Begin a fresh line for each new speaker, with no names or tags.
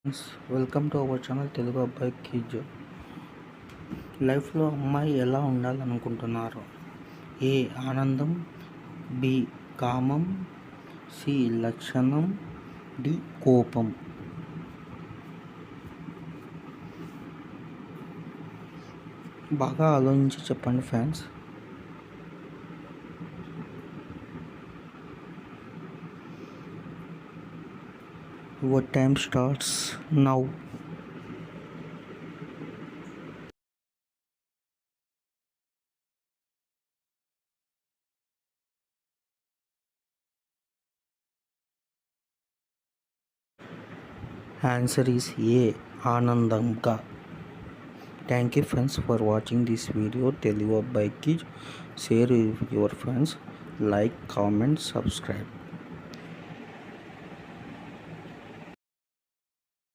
Friends, welcome to our channel Telugu అబ్బాయి కిజ్. లైఫ్లో అమ్మాయి ఎలా ఉండాలనుకుంటున్నారు? ఏ ఆనందం, బి కామం, సి లక్షణం, డి కోపం. బాగా ఆలోచించి చెప్పండి friends. Your time starts now. Answer is A. Anandamga. Thank you friends for watching this video. Telugu by Kij. Share with your friends. Like, comment, subscribe.